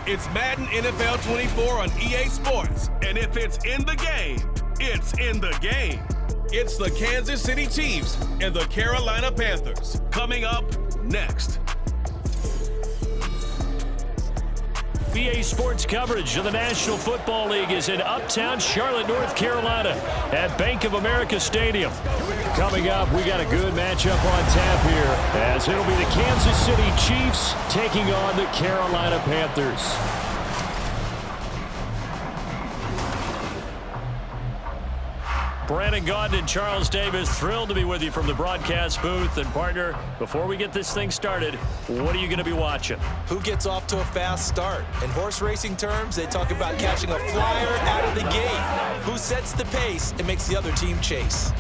It's Madden NFL 24 on EA Sports. And if it's in the game, it's in the game. It's the Kansas City Chiefs and the Carolina Panthers. Coming up next. EA Sports coverage of the National Football League is in uptown Charlotte, North Carolina at Bank of America Stadium. Coming up, we got a good matchup on tap here, as it'll be the Kansas City Chiefs taking on the Carolina Panthers. Brandon Gaudin and Charles Davis, thrilled to be with you from the broadcast booth. And partner, before we get this thing started, what are you going to be watching? Who gets off to a fast start? In horse racing terms, they talk about catching a flyer out of the gate. Who sets the pace and makes the other team chase?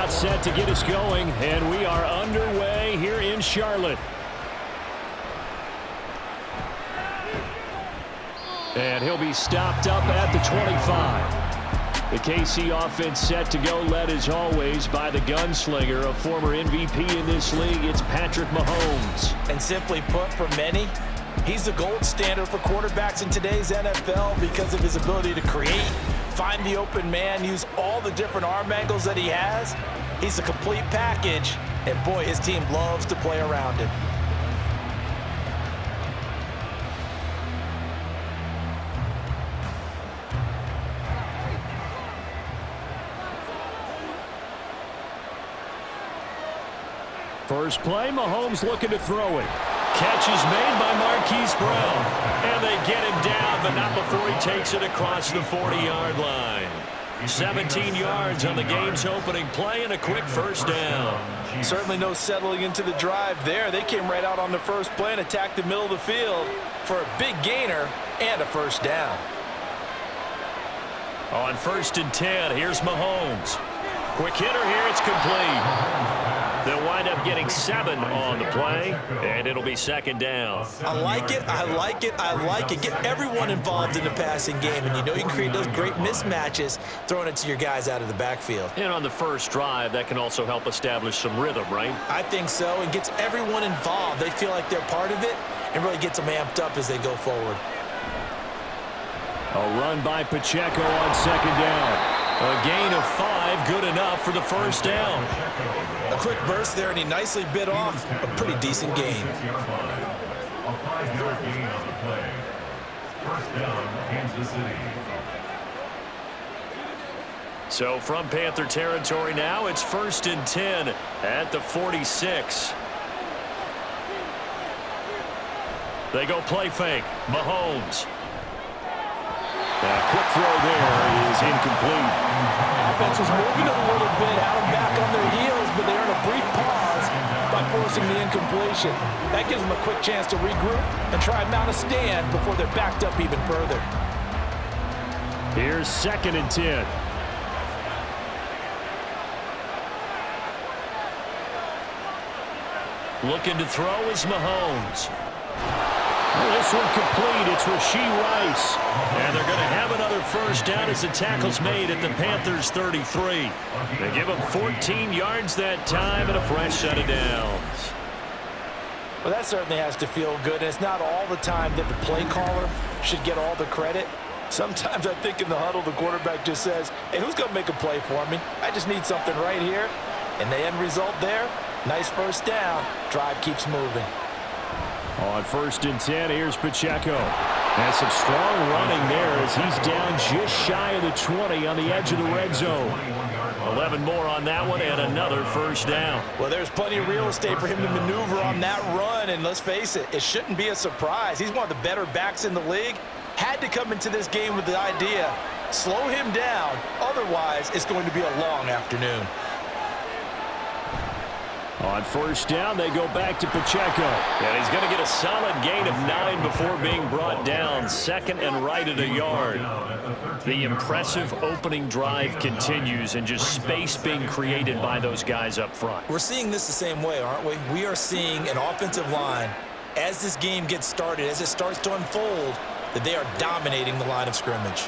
Set to get us going, and we are underway here in Charlotte. And he'll be stopped up at the 25. The KC offense set to go, led as always by the gunslinger, a former MVP in this league. It's Patrick Mahomes. And simply put, for many, he's the gold standard for quarterbacks in today's NFL because of his ability to create, find the open man, use all the different arm angles that he has. He's a complete package, and boy, his team loves to play around him. First play, Mahomes looking to throw it. Catch is made by Marquise Brown. And they get him down, but not before he takes it across the 40-yard line. 17 yards on the game's opening play and a quick first down. Certainly no settling into the drive there. They came right out on the first play and attacked the middle of the field for a big gainer and a first down. On 1st and 10, here's Mahomes. Quick hitter here, it's complete. They'll wind up getting 7 on the play, and it'll be 2nd down. I like it, I like it, I like it. Get everyone involved in the passing game, and you know you can create those great mismatches throwing it to your guys out of the backfield. And on the first drive, that can also help establish some rhythm, right? I think so, and gets everyone involved. They feel like they're part of it, and really gets them amped up as they go forward. A run by Pacheco on 2nd down. A gain of 5, good enough for the first down. A quick burst there, and he nicely bit off a pretty decent gain. So from Panther territory now, it's 1st and 10 at the 46. They go play fake. Mahomes. A quick throw there is incomplete. Offense was moving a little bit, out and back on their heels, but they earn a brief pause by forcing the incompletion. That gives them a quick chance to regroup and try and mount a stand before they're backed up even further. Here's 2nd and 10. Looking to throw is Mahomes. This one complete. It's Rashee Rice. And they're going to have another first down as the tackle's made at the Panthers' 33. They give them 14 yards that time and a fresh set of downs. Well, that certainly has to feel good. And it's not all the time that the play caller should get all the credit. Sometimes I think in the huddle, the quarterback just says, hey, who's going to make a play for me? I just need something right here. And the end result there, nice first down. Drive keeps moving. On 1st and 10, here's Pacheco. And some strong running there as he's down just shy of the 20 on the edge of the red zone. 11 more on that one and another first down. Well, there's plenty of real estate for him to maneuver on that run, and let's face it, it shouldn't be a surprise. He's one of the better backs in the league. Had to come into this game with the idea, slow him down, otherwise it's going to be a long afternoon. On first down, they go back to Pacheco. And he's going to get a solid gain of 9 before being brought down. Second and right at a yard. The impressive opening drive continues and just space being created by those guys up front. We're seeing this the same way, aren't we? We are seeing an offensive line, as this game gets started, as it starts to unfold, that they are dominating the line of scrimmage.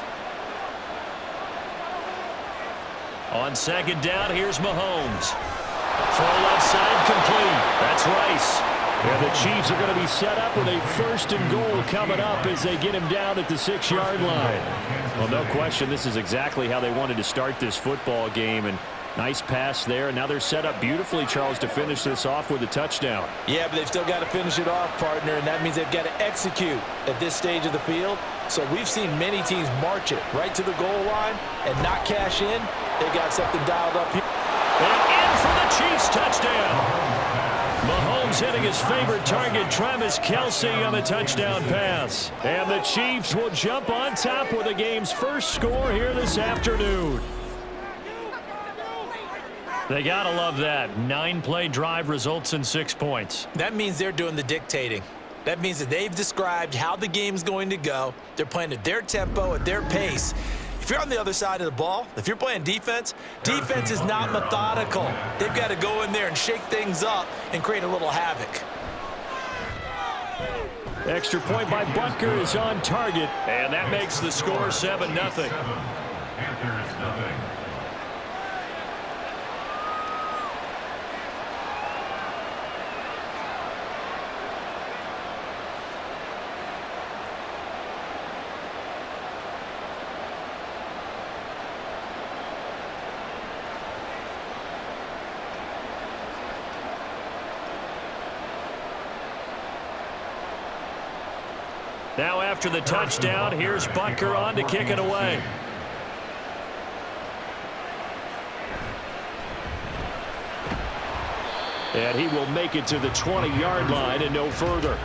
On second down, here's Mahomes. Throw left side complete. That's Rice. And the Chiefs are going to be set up with a first and goal coming up as they get him down at the 6-yard line. Well, no question, this is exactly how they wanted to start this football game. And nice pass there. And now they're set up beautifully, Charles, to finish this off with a touchdown. Yeah, but they've still got to finish it off, partner, and that means they've got to execute at this stage of the field. So we've seen many teams march it right to the goal line and not cash in. They got something dialed up here. And in for the Chiefs touchdown. Mahomes hitting his favorite target, Travis Kelce, on the touchdown pass. And the Chiefs will jump on top with the game's first score here this afternoon. They gotta love that. 9-play drive results in 6 points. That means they're doing the dictating. That means that they've described how the game's going to go. They're playing at their tempo, at their pace. If you're on the other side of the ball, if you're playing defense, defense is not methodical. They've got to go in there and shake things up and create a little havoc. Extra point by Butker is on target, and that makes the score 7-0. Now after the touchdown, here's Butker on to kick it away. And he will make it to the 20-yard line and no further.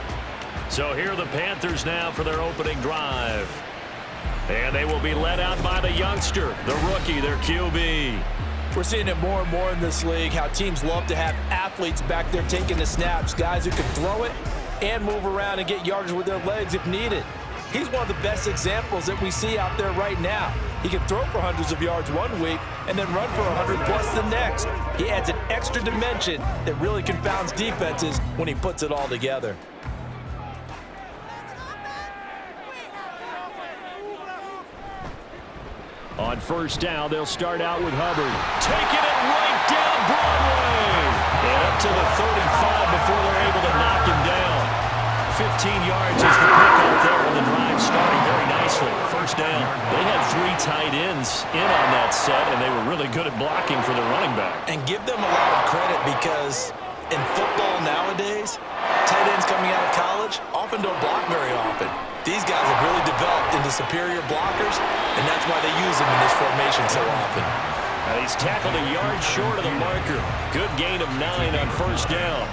So here are the Panthers now for their opening drive. And they will be led out by the youngster, the rookie, their QB. We're seeing it more and more in this league, how teams love to have athletes back there taking the snaps, guys who can throw it and move around and get yardage with their legs if needed. He's one of the best examples that we see out there right now. He can throw for hundreds of yards one week and then run for 100+ the next. He adds an extra dimension that really confounds defenses when he puts it all together. On first down, they'll start out with Hubbard. Taking it right down Broadway. And up to the 35 before they're able to knock him down. 15 yards is the pickup there, and the drive starting very nicely. First down. They had 3 tight ends in on that set, and they were really good at blocking for the running back. And give them a lot of credit because in football nowadays, tight ends coming out of college often don't block very often. These guys have really developed into superior blockers, and that's why they use them in this formation so often. And he's tackled a yard short of the marker. Good gain of 9 on first down.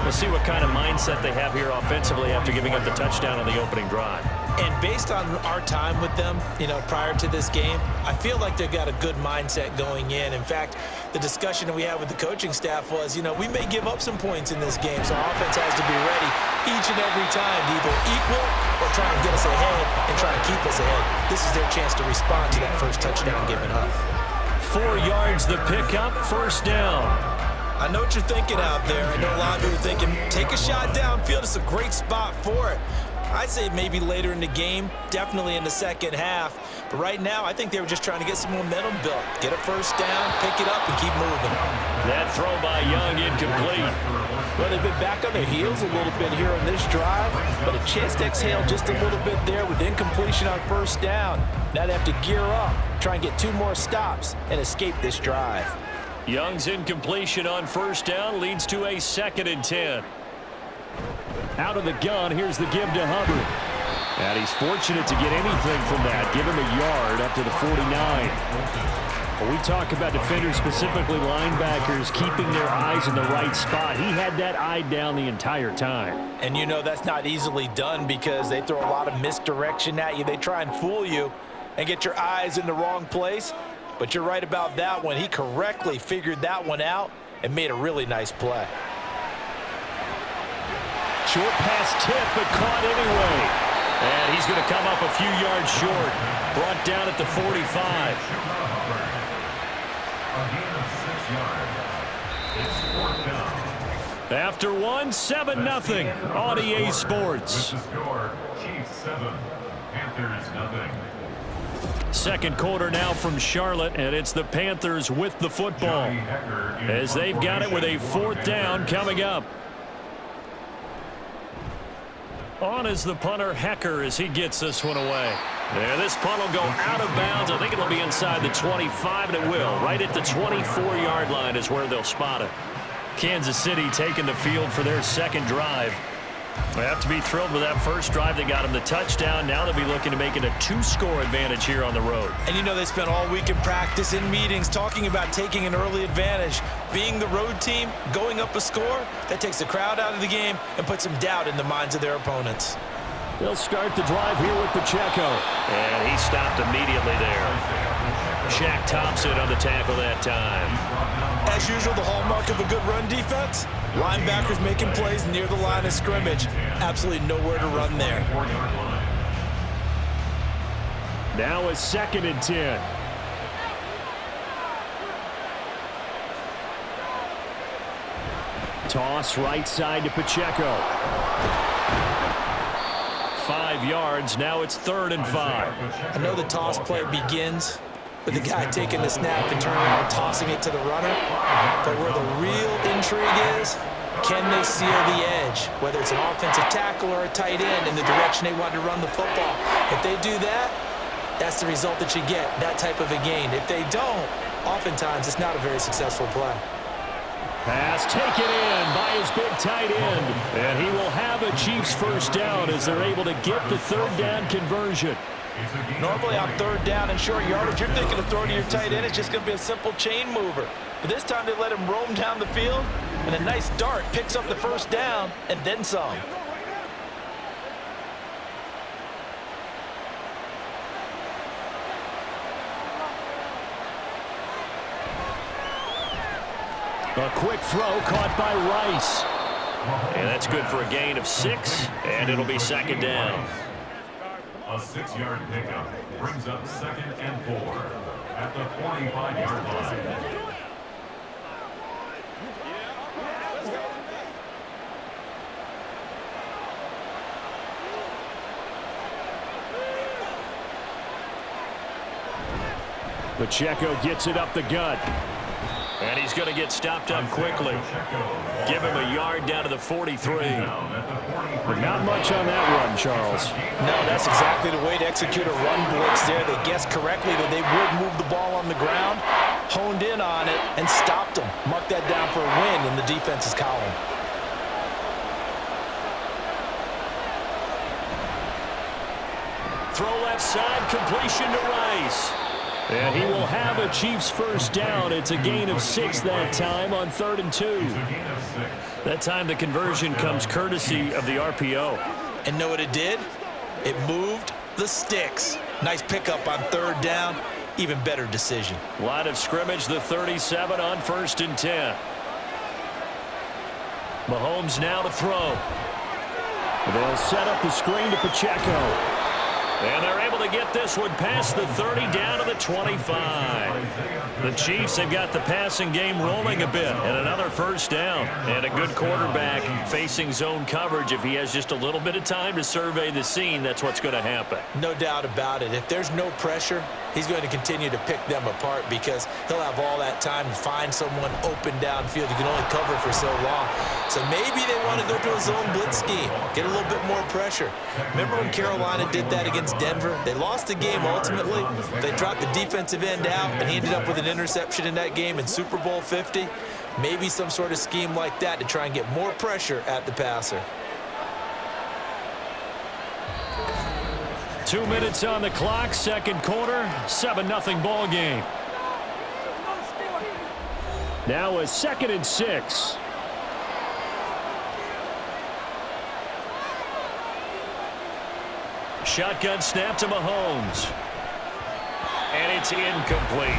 We'll see what kind of mindset they have here offensively after giving up the touchdown on the opening drive. And based on our time with them, prior to this game, I feel like they've got a good mindset going in. In fact, the discussion that we had with the coaching staff was, we may give up some points in this game, so our offense has to be ready each and every time to either equal or try and get us ahead and try and keep us ahead. This is their chance to respond to that first touchdown given up. 4 yards the pickup, first down. I know what you're thinking out there. I know a lot of you are thinking, take a shot downfield. It's a great spot for it. I'd say maybe later in the game, definitely in the second half. But right now, I think they were just trying to get some momentum built. Get a first down, pick it up, and keep moving. That throw by Young incomplete. Well, they've been back on their heels a little bit here on this drive, but a chance to exhale just a little bit there with incompletion on first down. Now they have to gear up, try and get 2 more stops, and escape this drive. Young's incompletion on first down leads to a 2nd and 10. Out of the gun, here's the give to Hubbard. And he's fortunate to get anything from that. Give him a yard up to the 49. When we talk about defenders, specifically linebackers, keeping their eyes in the right spot, he had that eye down the entire time. And you know that's not easily done because they throw a lot of misdirection at you. They try and fool you and get your eyes in the wrong place. But you're right about that one. He correctly figured that one out and made a really nice play. Short pass tip, but caught anyway. And he's going to come up a few yards short. Brought down at the 45. After one, 7-0 on EA Sports. Chiefs 7, Panthers 0. Second quarter now from Charlotte, and it's the Panthers with the football as they've got it with a 4th down coming up. On is the punter, Hecker, as he gets this one away. There, this punt will go out of bounds. I think it'll be inside the 25, and it will. Right at the 24-yard line is where they'll spot it. Kansas City taking the field for their second drive. They have to be thrilled with that first drive. They got him the touchdown. Now they'll be looking to make it a 2-score advantage here on the road. And you know they spent all week in practice, in meetings, talking about taking an early advantage. Being the road team, going up a score, that takes the crowd out of the game and puts some doubt in the minds of their opponents. They'll start the drive here with Pacheco. And he stopped immediately there. Shaq Thompson on the tackle that time. As usual, the hallmark of a good run defense, linebackers making plays near the line of scrimmage. Absolutely nowhere to run there. Now a 2nd and 10. Toss right side to Pacheco. 5 yards. Now it's 3rd and 5. I know the toss play begins with the guy taking the snap and turning around and tossing it to the runner. But where the real intrigue is, can they seal the edge? Whether it's an offensive tackle or a tight end in the direction they want to run the football. If they do that, that's the result that you get, that type of a gain. If they don't, oftentimes it's not a very successful play. Pass taken in by his big tight end. And he will have a Chiefs first down as they're able to get the 3rd down conversion. Normally on 3rd down and short yardage, you're thinking of throwing to your tight end. It's just going to be a simple chain mover. But this time they let him roam down the field, and a nice dart picks up the first down and then some. A quick throw caught by Rice. And that's good for a gain of 6, and it'll be 2nd down. A 6-yard pickup brings up 2nd and 4 at the 45-yard line. Pacheco gets it up the gut. And he's going to get stopped up quickly. Give him a yard down to the 43. But not much on that run, Charles. No, that's exactly the way to execute a run blitz there. They guessed correctly that they would move the ball on the ground, honed in on it, and stopped them. Mark that down for a win in the defense's column. Throw left side, completion to Rice. And he will have a Chiefs first down. It's a gain of 6 that time on 3rd and 2. That time the conversion comes courtesy of the RPO. And know what it did? It moved the sticks. Nice pickup on 3rd down. Even better decision. Line of scrimmage, the 37 on 1st and 10. Mahomes now to throw. They'll set up the screen to Pacheco. And they're able to get this one past the 30 down to the 25. The Chiefs have got the passing game rolling a bit, and another first down. And a good quarterback facing zone coverage. If he has just a little bit of time to survey the scene, that's what's going to happen. No doubt about it. If there's no pressure, he's going to continue to pick them apart because he'll have all that time to find someone open downfield. He can only cover for so long. So maybe they want to go to a zone blitz scheme, get a little bit more pressure. Remember when Carolina did that against Denver? They lost the game ultimately. They dropped the defensive end out, and he ended up with an interception in that game in Super Bowl 50. Maybe some sort of scheme like that to try and get more pressure at the passer. 2 minutes on the clock, second quarter, 7-0 ball game. Now a 2nd and 6. Shotgun snap to Mahomes. And it's incomplete.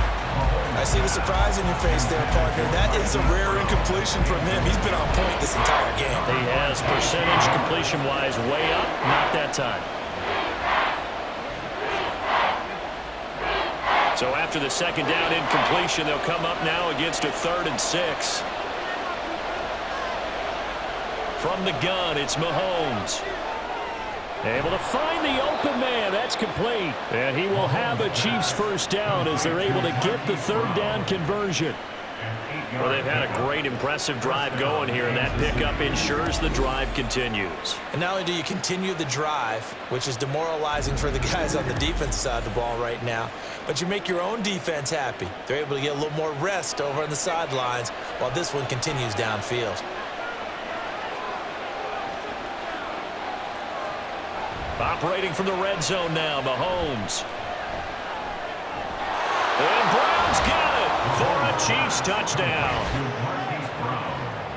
I see the surprise in your face there, partner. That is a rare incompletion from him. He's been on point this entire game. He has percentage completion-wise way up. Not that time. So after the second down incompletion, they'll come up now against a 3rd and 6. From the gun, it's Mahomes. Able to find the open man. That's complete. And he will have a Chiefs first down as they're able to get the 3rd down conversion. Well, they've had a great, impressive drive going here, and that pickup ensures the drive continues. And not only do you continue the drive, which is demoralizing for the guys on the defense side of the ball right now, but you make your own defense happy. They're able to get a little more rest over on the sidelines while this one continues downfield. Operating from the red zone now, Mahomes. And Brown's got it for a Chiefs touchdown.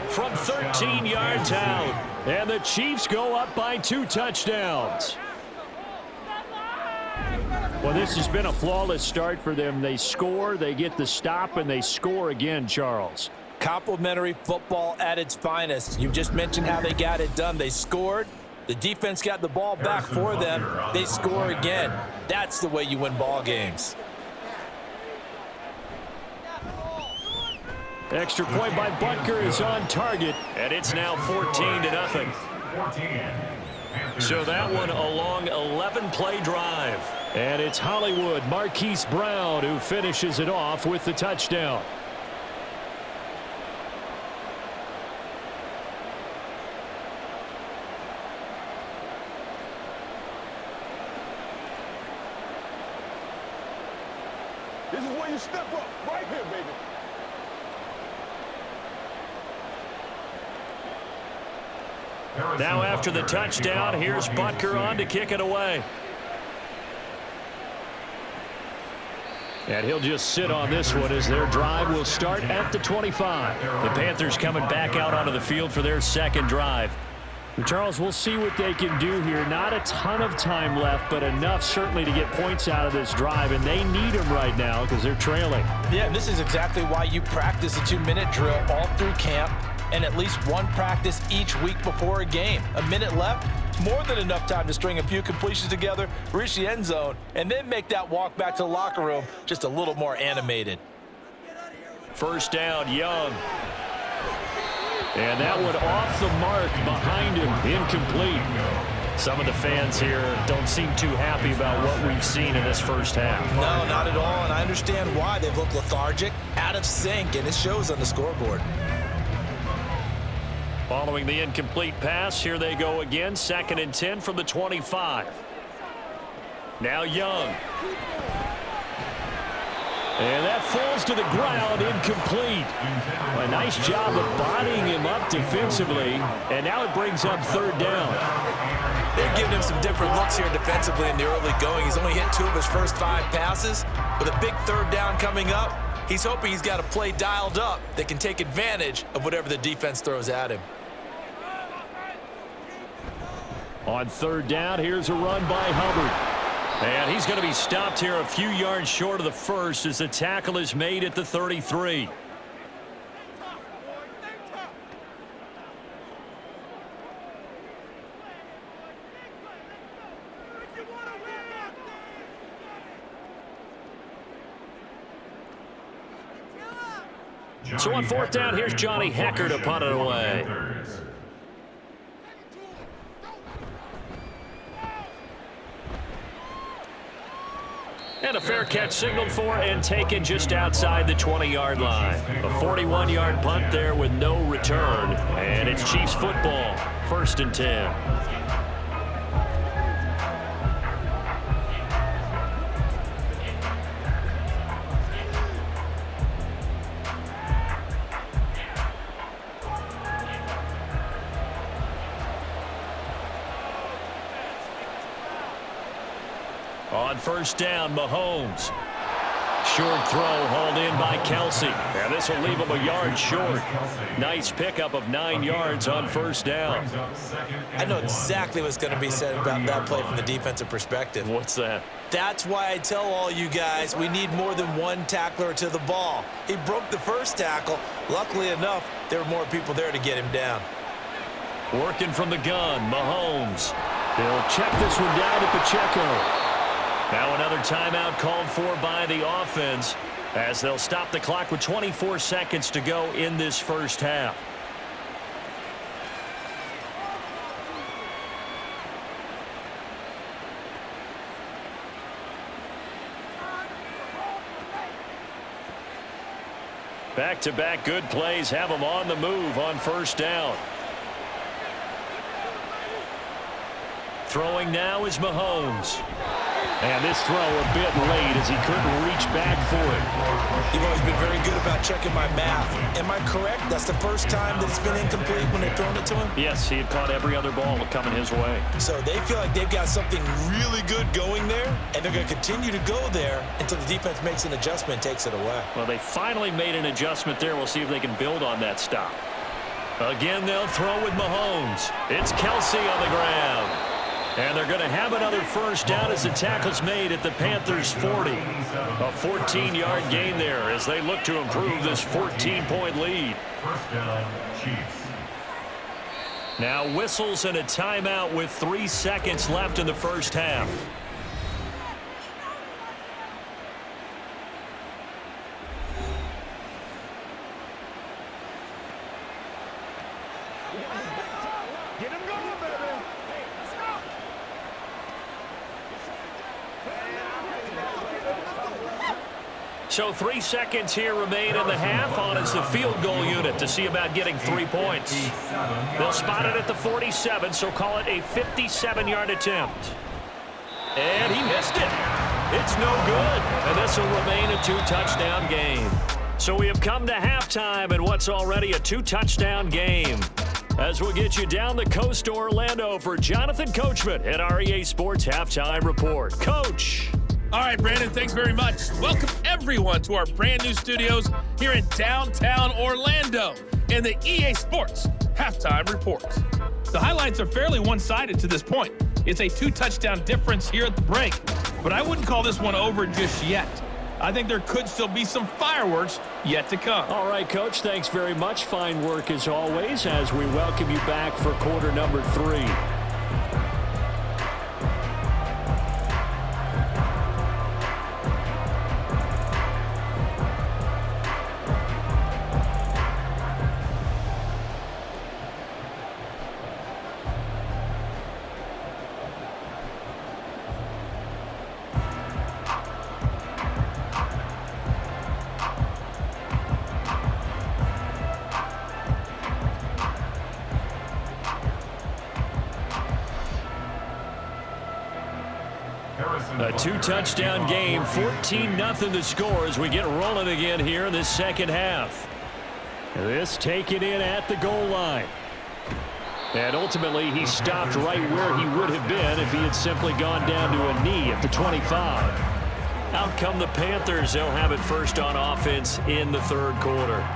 From 13 yards out. And the Chiefs go up by 2 touchdowns. Well, this has been a flawless start for them. They score, they get the stop, and they score again, Charles. Complimentary football at its finest. You just mentioned how they got it done. They scored. The defense got the ball back for them. They score again. That's the way you win ball games. Extra point by Butker is on target, and it's now 14-0. So that one a long 11-play drive. And it's Hollywood Marquise Brown who finishes it off with the touchdown. This is where you step up, right here, baby. Now after the touchdown, here's Butker on to kick it away. And he'll just sit on this one as their drive will start at the 25. The Panthers coming back out onto the field for their second drive. Charles, we'll see what they can do here. Not a ton of time left, but enough certainly to get points out of this drive, and they need them right now because they're trailing. Yeah, and this is exactly why you practice a 2-minute drill all through camp and at least one practice each week before a game. A minute left, more than enough time to string a few completions together, reach the end zone, and then make that walk back to the locker room just a little more animated. First down, Young. And that one off the mark behind him, incomplete. Some of the fans here don't seem too happy about what we've seen in this first half. No, not at all, and I understand why. They've looked lethargic, out of sync, and it shows on the scoreboard. Following the incomplete pass, here they go again, 2nd and 10 from the 25. Now Young. And that falls to the ground, incomplete. A nice job of bodying him up defensively, and now it brings up 3rd down. They're giving him some different looks here defensively in the early going. He's only hit 2 of his first 5 passes. With a big 3rd down coming up, he's hoping he's got a play dialed up that can take advantage of whatever the defense throws at him. On 3rd down, here's a run by Hubbard. And he's going to be stopped here a few yards short of the first as the tackle is made at the 33. So on 4th down, here's Johnny Hecker to punt it away. And a fair catch signaled for and taken just outside the 20-yard line. A 41-yard punt there with no return. And it's Chiefs football, 1st and 10. On first down, Mahomes. Short throw hauled in by Kelsey. And this will leave him a yard short. Nice pickup of 9 yards on first down. I know exactly what's going to be said about that play from the defensive perspective. What's that? That's why I tell all you guys we need more than one tackler to the ball. He broke the first tackle. Luckily enough, there were more people there to get him down. Working from the gun, Mahomes. They'll check this one down to Pacheco. Now another timeout called for by the offense as they'll stop the clock with 24 seconds to go in this first half. Back-to-back good plays have them on the move on first down. Throwing now is Mahomes. And this throw a bit late as he couldn't reach back for it. You've always been very good about checking my math. Am I correct? That's the first time that it's been incomplete when they've thrown it to him? Yes, he had caught every other ball coming his way. So they feel like they've got something really good going there, and they're going to continue to go there until the defense makes an adjustment and takes it away. Well, they finally made an adjustment there. We'll see if they can build on that stop. Again, they'll throw with Mahomes. It's Kelsey on the ground. And they're going to have another first down as the tackle's made at the Panthers' 40. A 14-yard gain there as they look to improve this 14-point lead. First down, Chiefs. Now whistles and a timeout with 3 seconds left in the first half. Get him going, baby. Hey, let's go. So 3 seconds here remain in the half on as the field goal unit to see about getting 3 points. They'll spot it at the 47, so call it a 57-yard attempt. And he missed it. It's no good. And this will remain a 2-touchdown game. So we have come to halftime in what's already a 2-touchdown game. As we'll get you down the coast to Orlando for Jonathan Coachman at our EA Sports Halftime Report. Coach. All right, Brandon, thanks very much. Welcome, everyone, to our brand new studios here in downtown Orlando and the EA Sports Halftime Report. The highlights are fairly one-sided to this point. It's a 2-touchdown difference here at the break, but I wouldn't call this one over just yet. I think there could still be some fireworks yet to come. All right, Coach, thanks very much. Fine work as always as we welcome you back for quarter number 3. A 2-touchdown game, 14-0 to score as we get rolling again here in this second half. This taken in at the goal line. And ultimately, he stopped right where he would have been if he had simply gone down to a knee at the 25. Out come the Panthers. They'll have it first on offense in the third quarter.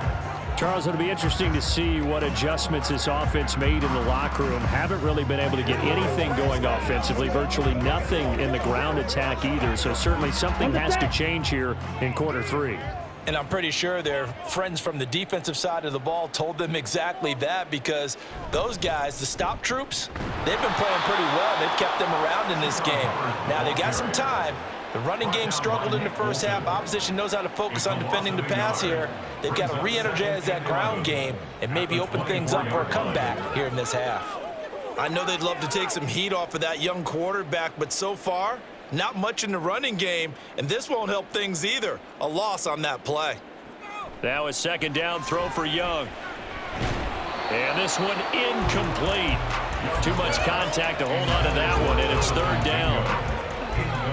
Charles, it'll be interesting to see what adjustments this offense made in the locker room. Haven't really been able to get anything going offensively, virtually nothing in the ground attack either. So certainly something has to change here in quarter 3. And I'm pretty sure their friends from the defensive side of the ball told them exactly that, because those guys, the stop troops, they've been playing pretty well. They've kept them around in this game. Now they've got some time. The running game struggled in the first half. Opposition knows how to focus on defending the pass here. They've got to re-energize that ground game and maybe open things up for a comeback here in this half. I know they'd love to take some heat off of that young quarterback, but so far, not much in the running game, and this won't help things either. A loss on that play. Now a second down throw for Young. And this one incomplete. Too much contact to hold on to that one, and it's third down.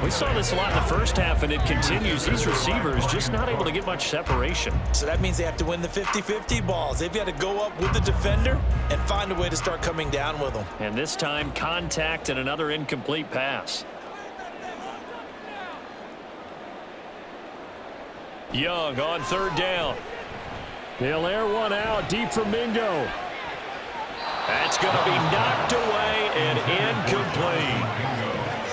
We saw this a lot in the first half, and it continues. These receivers just not able to get much separation. So that means they have to win the 50-50 balls. They've got to go up with the defender and find a way to start coming down with them. And this time, contact and another incomplete pass. Young on third down. They'll air one out deep for Mingo. That's going to be knocked away and incomplete.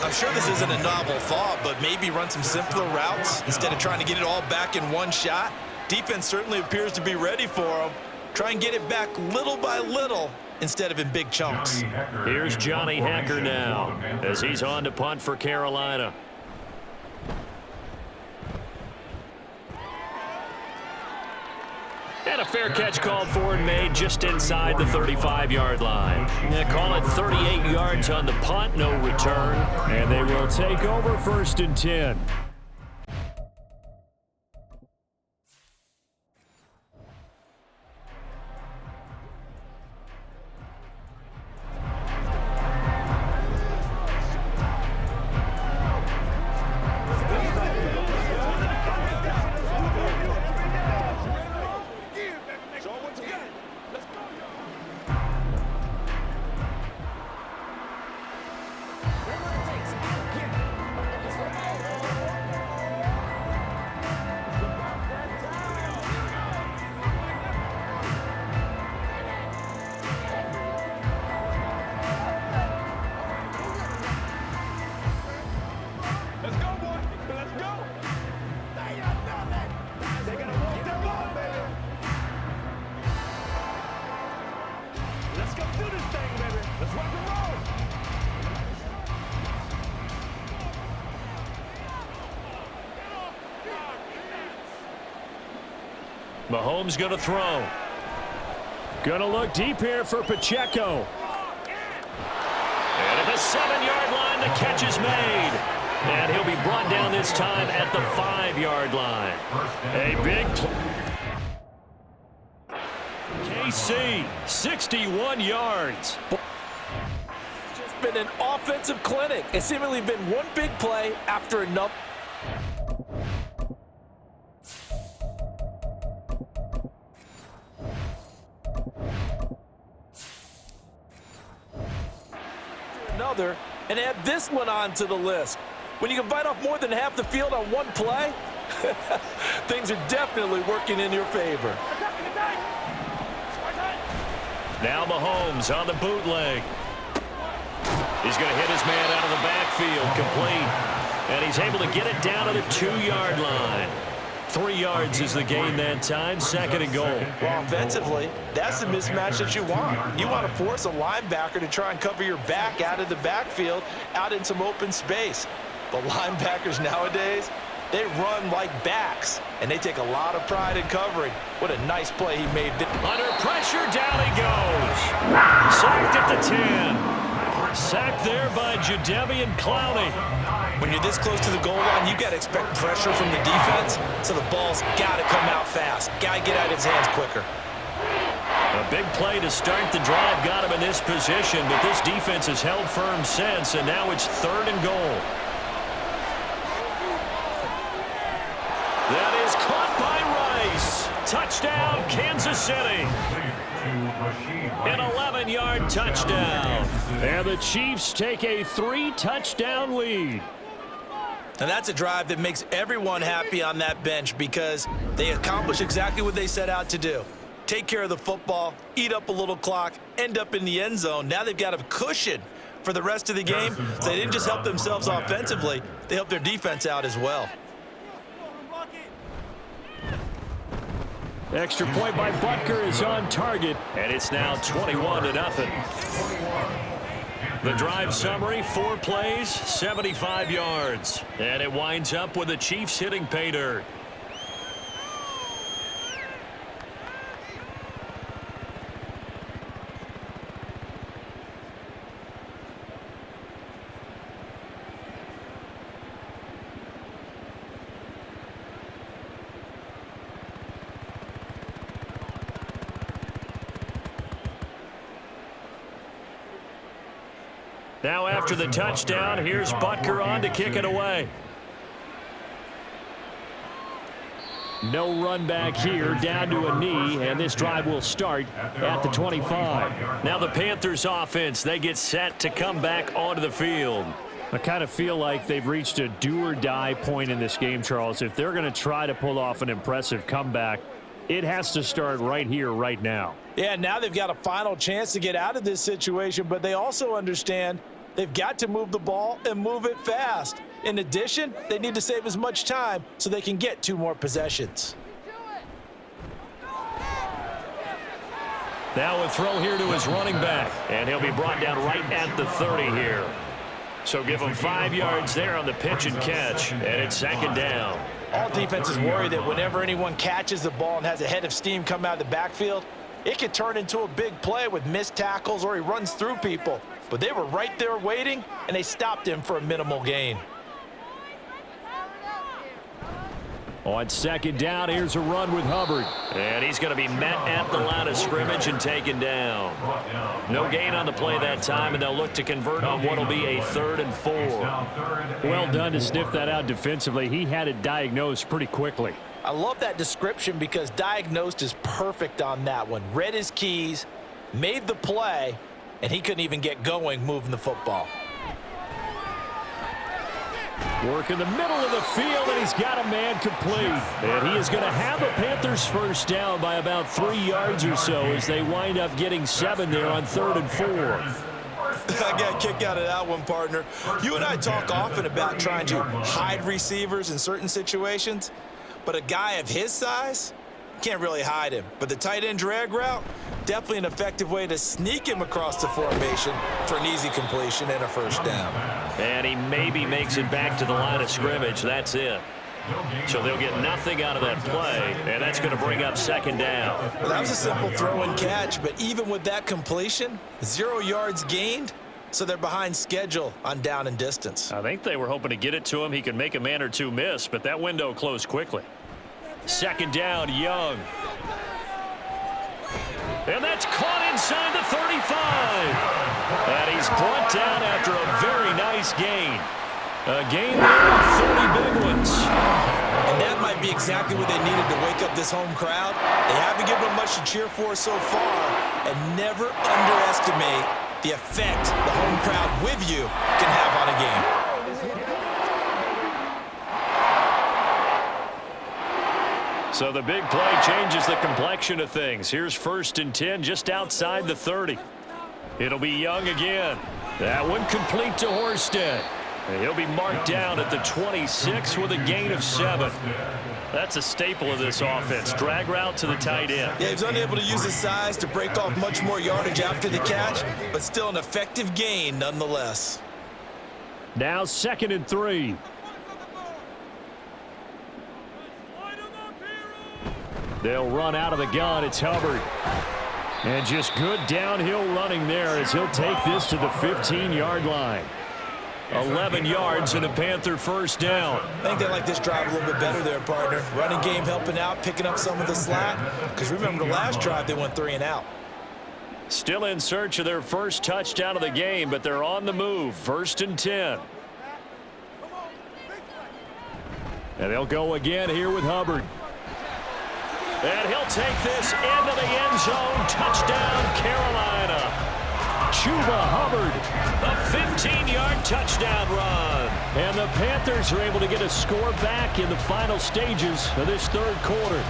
I'm sure this isn't a novel thought, but maybe run some simpler routes instead of trying to get it all back in one shot. Defense certainly appears to be ready for him. Try and get it back little by little instead of in big chunks. Here's Johnny Hacker now as he's on to punt for Carolina. And a fair catch called for and made just inside the 35-yard line. They call it 38 yards on the punt, no return. And they will take over 1st and 10. Mahomes going to throw. Going to look deep here for Pacheco. And at the 7-yard line, the catch is made. And he'll be brought down this time at the 5-yard line. A big KC, 61 yards. Just been an offensive clinic. It's seemingly been one big play after another. And add this one onto the list. When you can bite off more than half the field on one play, things are definitely working in your favor. Now Mahomes on the bootleg. He's going to hit his man out of the backfield, complete. And he's able to get it down to the 2-yard line. 3 yards is the gain that time, 2nd and goal. Well, offensively, that's the mismatch that you want. You want to force a linebacker to try and cover your back out of the backfield, out in some open space. But linebackers nowadays, they run like backs, and they take a lot of pride in covering. What a nice play he made. Under pressure, down he goes. Sacked at the 10. Sacked there by Jadeveon Clowney. When you're this close to the goal line, you got to expect pressure from the defense, so the ball's got to come out fast. Got to get out of his hands quicker. A big play to start the drive got him in this position, but this defense has held firm since, and now it's 3rd and goal. That is caught by Rice. Touchdown, Kansas City. An 11-yard touchdown. And the Chiefs take a 3-touchdown lead. And that's a drive that makes everyone happy on that bench because they accomplish exactly what they set out to do. Take care of the football, eat up a little clock, end up in the end zone. Now they've got a cushion for the rest of the game. So they didn't just help themselves offensively, they helped their defense out as well. Extra point by Butker is on target, and it's now 21-0. The drive summary, 4 plays, 75 yards. And it winds up with the Chiefs hitting pay dirt. Now after the touchdown, here's Butker on to kick it away. No run back here, down to a knee, and this drive will start at the 25. Now the Panthers offense, they get set to come back onto the field. I kind of feel like they've reached a do-or-die point in this game, Charles. If they're going to try to pull off an impressive comeback, it has to start right here, right now. Yeah, now they've got a final chance to get out of this situation, but they also understand they've got to move the ball and move it fast. In addition, they need to save as much time so they can get 2 more possessions. Now a throw here to his running back, and he'll be brought down right at the 30 here. So give him 5 yards there on the pitch and catch, and it's 2nd down. All defenses worry that whenever anyone catches the ball and has a head of steam come out of the backfield, it could turn into a big play with missed tackles or he runs through people. But they were right there waiting, and they stopped him for a minimal gain. On 2nd down, here's a run with Hubbard. And he's going to be met at the line of scrimmage and taken down. No gain on the play that time, and they'll look to convert on what will be a 3rd and 4. Well done to sniff that out defensively. He had it diagnosed pretty quickly. I love that description because diagnosed is perfect on that one. Read his keys, made the play, and he couldn't even get going moving the football. Work in the middle of the field, and he's got a man complete. And he is going to have a Panthers first down by about 3 yards or so as they wind up getting 7 there on 3rd and 4. I got a kick out of that one, partner. You and I talk often about trying to hide receivers in certain situations, but a guy of his size can't really hide him. But the tight end drag route, definitely an effective way to sneak him across the formation for an easy completion and a first down. And he maybe makes it back to the line of scrimmage. That's it. So they'll get nothing out of that play, and that's going to bring up 2nd down. Well, that was a simple throw and catch, but even with that completion, 0 yards gained, so they're behind schedule on down and distance. I think they were hoping to get it to him. He could make a man or 2 miss, but that window closed quickly. 2nd down, Young. And that's caught inside the 35. And he's brought down after a very nice gain. A gain there of 30 big ones. And that might be exactly what they needed to wake up this home crowd. They haven't given them much to cheer for so far. And never underestimate the effect the home crowd with you can have on a game. So the big play changes the complexion of things. Here's 1st and 10 just outside the 30. It'll be Young again. That one complete to Horsted. And he'll be marked down at the 26 with a gain of 7. That's a staple of this offense. Drag route to the tight end. Yeah, he was unable to use his size to break off much more yardage after the catch, but still an effective gain nonetheless. Now 2nd and 3. They'll run out of the gun. It's Hubbard. And just good downhill running there as he'll take this to the 15-yard line. 11 yards and a Panther first down. I think they like this drive a little bit better there, partner. Running game helping out, picking up some of the slack. Because remember, the last drive they went 3 and out. Still in search of their first touchdown of the game, but they're on the move. 1st and 10. And they'll go again here with Hubbard. And he'll take this into the end zone. Touchdown, Carolina. Chuba Hubbard, a 15-yard touchdown run. And the Panthers are able to get a score back in the final stages of this 3rd quarter.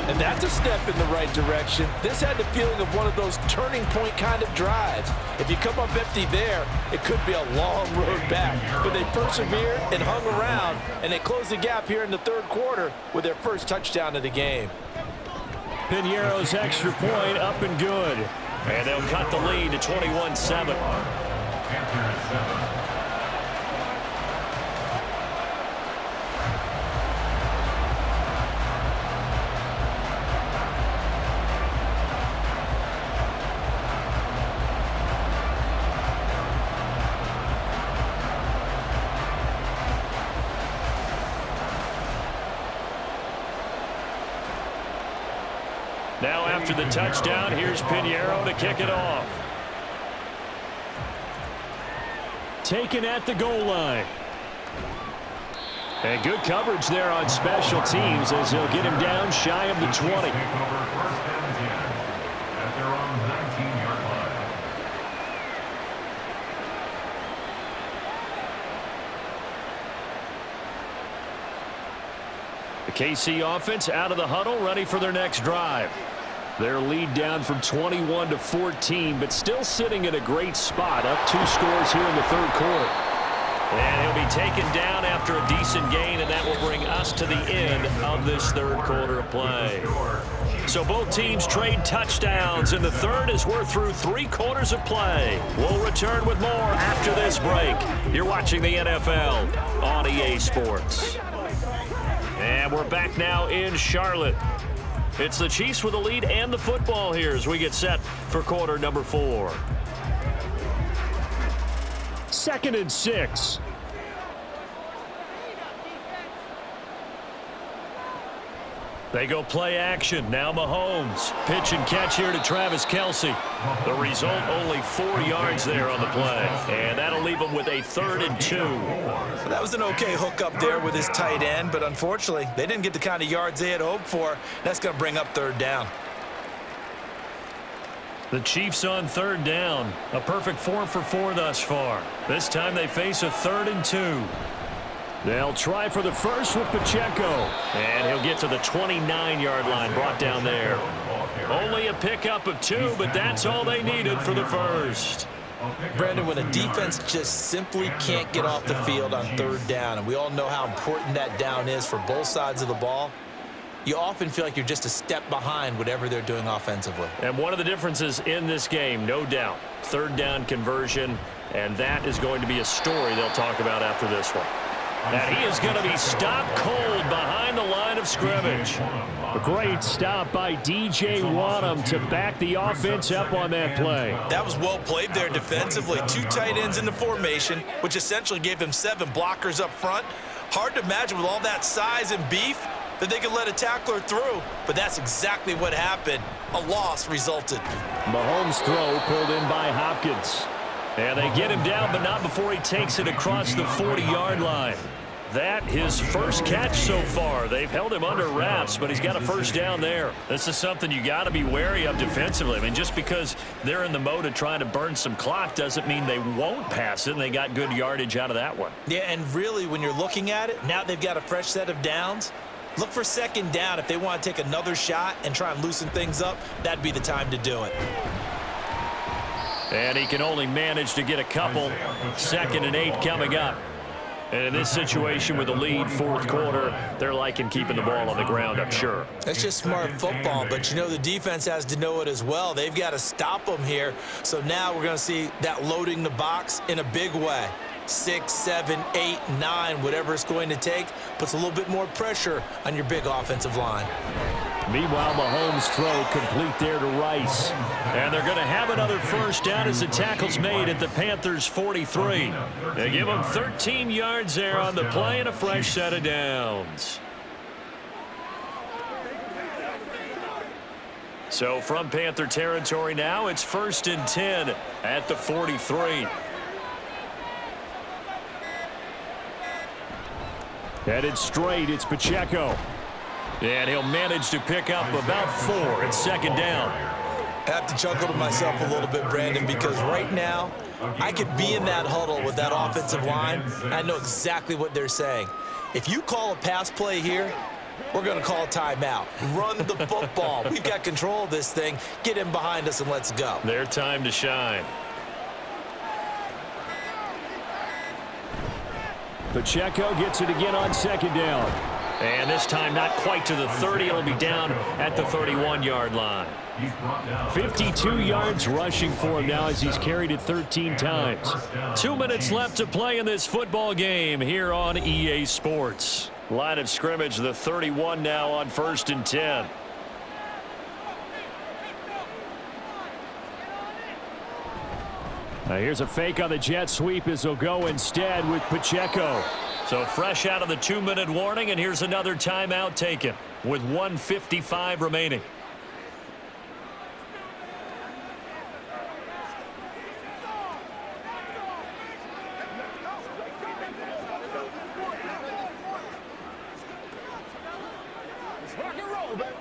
And that's a step in the right direction. This had the feeling of one of those turning point kind of drives. If you come up empty there, it could be a long road back. But they persevered and hung around, and they closed the gap here in the 3rd quarter with their first touchdown of the game. Piniero's extra point up and good. And they'll cut the lead to 21-7. Now after the touchdown, here's Piñeiro to kick it off. Taken at the goal line. And good coverage there on special teams as they'll get him down shy of the 20. KC offense out of the huddle, ready for their next drive. Their lead down from 21 to 14, but still sitting in a great spot, up 2 scores here in the third quarter. And he'll be taken down after a decent gain, and that will bring us to the end of this third quarter of play. So both teams trade touchdowns in the third as we're through 3 quarters of play. We'll return with more after this break. You're watching the NFL on EA Sports. And we're back now in Charlotte. It's the Chiefs with the lead and the football here as we get set for quarter number 4. 2nd and 6. They go play action. Now Mahomes. Pitch and catch here to Travis Kelce. The result, only 4 yards there on the play. And that'll leave them with a 3rd and 2. So that was an okay hookup there with his tight end, but unfortunately, they didn't get the kind of yards they had hoped for. That's going to bring up 3rd down. The Chiefs on 3rd down. A perfect 4 for 4 thus far. This time they face a 3rd and 2. They'll try for the first with Pacheco. And he'll get to the 29-yard line, brought down there. Only a pickup of 2, but that's all they needed for the first. Brandon, when a defense just simply can't get off the field on 3rd down, and we all know how important that down is for both sides of the ball, you often feel like you're just a step behind whatever they're doing offensively. And one of the differences in this game, no doubt, 3rd down conversion, and that is going to be a story they'll talk about after this one. And he is going to be stopped cold behind the line of scrimmage. A great stop by DJ Wadham to back the offense up on that play. That was well played there defensively. 2 tight ends in the formation, which essentially gave them 7 blockers up front. Hard to imagine with all that size and beef that they could let a tackler through, but that's exactly what happened. A loss resulted. Mahomes' throw pulled in by Hopkins. And they get him down, but not before he takes it across the 40-yard line. That his first catch so far. They've held him under wraps, but he's got a first down there. This is something you got to be wary of defensively. I mean, just because they're in the mode of trying to burn some clock doesn't mean they won't pass it, and they got good yardage out of that one. Yeah, and really, when you're looking at it, now they've got a fresh set of downs. Look for 2nd down. If they want to take another shot and try and loosen things up, that'd be the time to do it. And he can only manage to get a couple. 2nd and 8 coming up. And in this situation with the lead, 4th quarter, they're liking keeping the ball on the ground, I'm sure. That's just smart football, but you know the defense has to know it as well. They've got to stop them here. So now we're going to see that loading the box in a big way. 6, 7, 8, 9, whatever it's going to take, puts a little bit more pressure on your big offensive line. Meanwhile, Mahomes' throw complete there to Rice. And they're going to have another first down as the tackle's made at the Panthers' 43. They give them 13 yards there on the play and a fresh set of downs. So from Panther territory now, it's 1st and 10 at the 43. Headed straight, it's Pacheco. And he'll manage to pick up about 4. It's 2nd down. I have to chuckle to myself a little bit, Brandon, because right now I could be in that huddle with that offensive line, and I know exactly what they're saying. If you call a pass play here, we're going to call a timeout. Run the football. We've got control of this thing. Get in behind us and let's go. Their time to shine. Pacheco gets it again on 2nd down. And this time not quite to the 30. It'll be down at the 31-yard line. 52 yards rushing for him now as he's carried it 13 times. 2 minutes left to play in this football game here on EA Sports. Line of scrimmage, the 31 now on 1st and 10. Now here's a fake on the jet sweep as they'll go instead with Pacheco. So fresh out of the 2-minute warning, and here's another timeout taken with 1:55 remaining. Rock and roll, baby.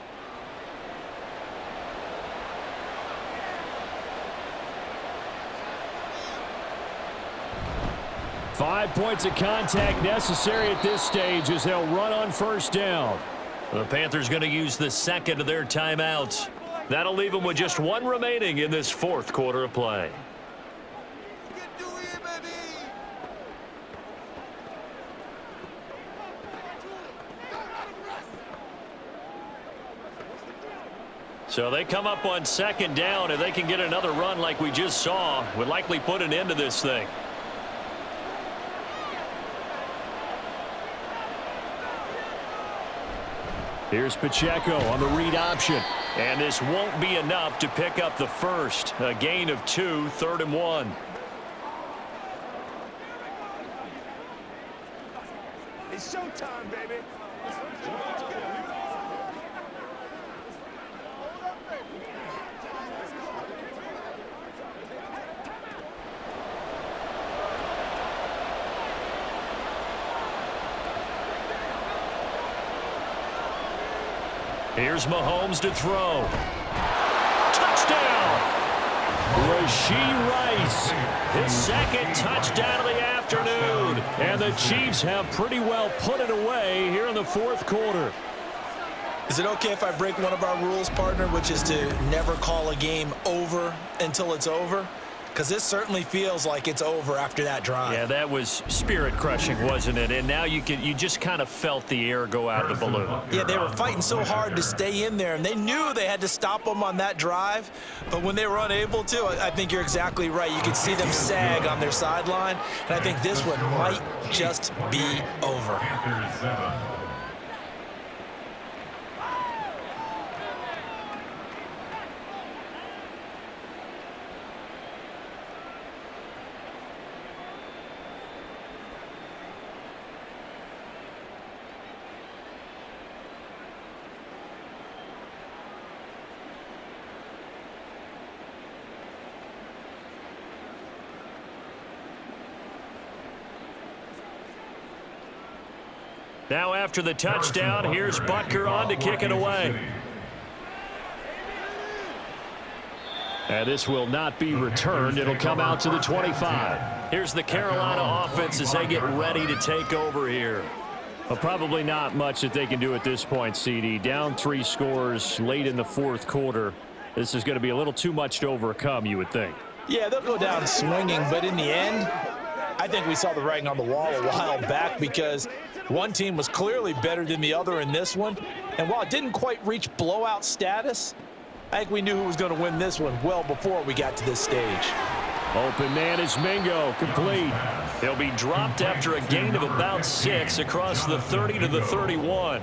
5 points of contact necessary at this stage as they'll run on 1st down. The Panthers going to use the second of their timeouts. That'll leave them with just one remaining in this fourth quarter of play. So they come up on second down, and they can get another run like we just saw. Would likely put an end to this thing. Here's Pacheco on the read option. And this won't be enough to pick up the first. A gain of 2, 3rd and 1. It's showtime, baby. Here's Mahomes to throw. Touchdown! Rashee Rice, his second touchdown of the afternoon. And the Chiefs have pretty well put it away here in the fourth quarter. Is it okay if I break one of our rules, partner, which is to never call a game over until it's over? Because this certainly feels like it's over after that drive. Yeah, that was spirit-crushing, wasn't it? And now you just kind of felt the air go out of the balloon. Yeah, they were fighting so hard to stay in there, and they knew they had to stop them on that drive. But when they were unable to, I think you're exactly right. You could see them sag on their sideline, and I think this one might just be over. Now after the touchdown, here's Butker on to kick it away. And this will not be returned. It'll come out to the 25. Here's the Carolina offense as they get ready to take over here. Well, probably not much that they can do at this point, CD. Down 3 scores late in the fourth quarter. This is going to be a little too much to overcome, you would think. Yeah, they'll go down swinging, but in the end, I think we saw the writing on the wall a while back because one team was clearly better than the other in this one. And while it didn't quite reach blowout status, I think we knew who was going to win this one well before we got to this stage. Open man is Mingo, complete. He'll be dropped after a gain of about 6 across the 30 to the 31.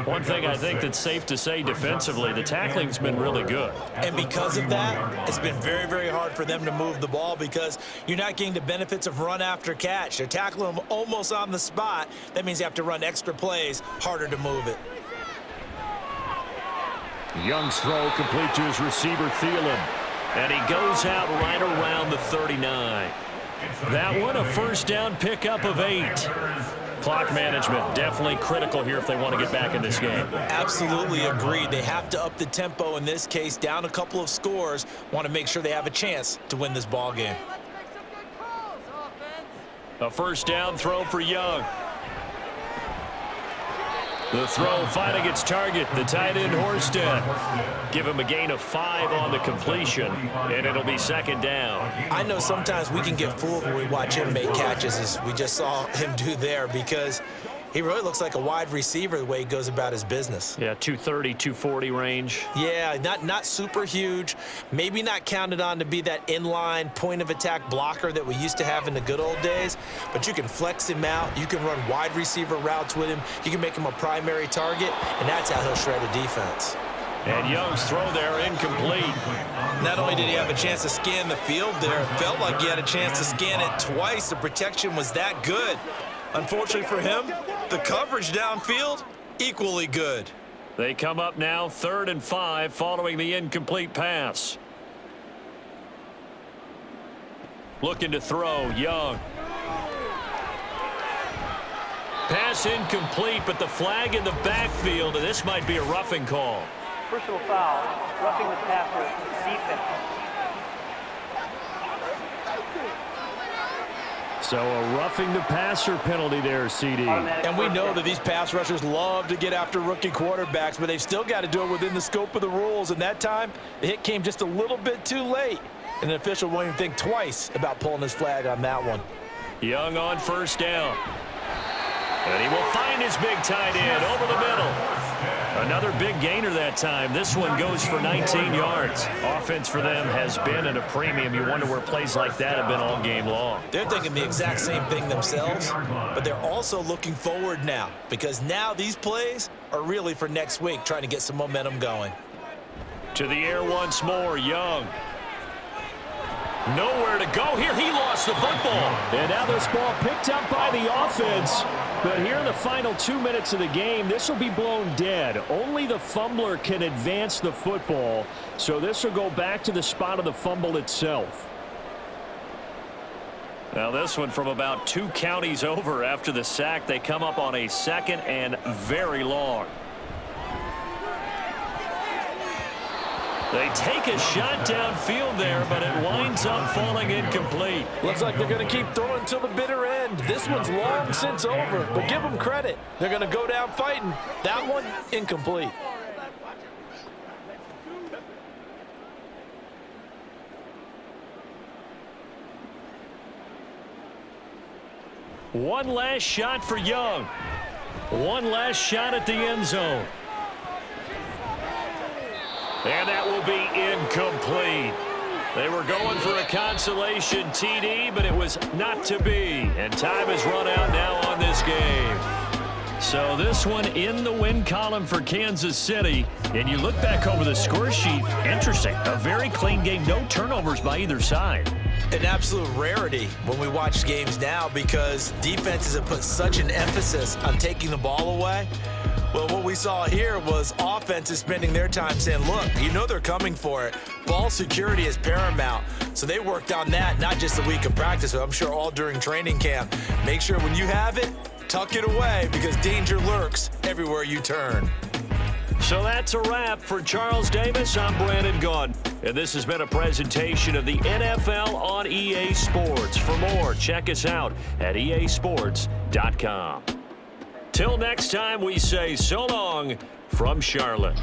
One thing I think that's safe to say defensively, the tackling's been really good. And because of that, it's been very, very hard for them to move the ball because you're not getting the benefits of run after catch. They're tackling them almost on the spot. That means you have to run extra plays, harder to move it. Young's throw complete to his receiver, Thielen. And he goes out right around the 39. That one, a first down pickup of 8. Clock management definitely critical here if they want to get back in this game. Absolutely agreed. They have to up the tempo in this case, down a couple of scores, want to make sure they have a chance to win this ball game. A first down throw for Young. The throw finally gets target, the tight end Horsted. Give him a gain of 5 on the completion, and it'll be second down. I know sometimes we can get fooled when we watch him make catches, as we just saw him do there, because he really looks like a wide receiver the way he goes about his business. Yeah, 230, 240 range. Yeah, not super huge. Maybe not counted on to be that inline point-of-attack blocker that we used to have in the good old days, but you can flex him out. You can run wide receiver routes with him. You can make him a primary target, and that's how he'll shred a defense. And Young's throw there incomplete. Not only did he have a chance to scan the field there, it felt like he had a chance to scan it twice. The protection was that good. Unfortunately for him, the coverage downfield, equally good. They come up now 3rd and 5 following the incomplete pass. Looking to throw, Young. Pass incomplete, but the flag in the backfield, and this might be a roughing call. Personal foul, roughing the passer, defense. So a roughing the passer penalty there, CD. And we know that these pass rushers love to get after rookie quarterbacks, but they've still got to do it within the scope of the rules. And that time, the hit came just a little bit too late. And the official won't even think twice about pulling his flag on that one. Young on first down. And he will find his big tight end over the middle. Another big gainer that time. This one goes for 19 yards. Offense for them has been at a premium. You wonder where plays like that have been all game long. They're thinking the exact same thing themselves, but they're also looking forward now because now these plays are really for next week, trying to get some momentum going. To the air once more, Young. Nowhere to go here. He lost the football. And now this ball picked up by the offense. But here in the final 2 minutes of the game, this will be blown dead. Only the fumbler can advance the football. So this will go back to the spot of the fumble itself. Now this one from about 2 counties over after the sack. They come up on a 2nd and very long. They take a shot downfield there, but it winds up falling incomplete. Looks like they're going to keep throwing till the bitter end. This one's long since over, but give them credit. They're going to go down fighting. That one, incomplete. One last shot for Young. One last shot at the end zone. And that will be incomplete. They were going for a consolation TD, but it was not to be. And time has run out now on this game. So this one in the win column for Kansas City. And you look back over the score sheet, interesting. A very clean game, no turnovers by either side. An absolute rarity when we watch games now because defenses have put such an emphasis on taking the ball away. Well, what we saw here was offenses spending their time saying, look, you know they're coming for it. Ball security is paramount. So they worked on that, not just a week of practice, but I'm sure all during training camp. Make sure when you have it, tuck it away because danger lurks everywhere you turn. So that's a wrap for Charles Davis. I'm Brandon Gaudin. And this has been a presentation of the NFL on EA Sports. For more, check us out at easports.com. Till next time, we say so long from Charlotte.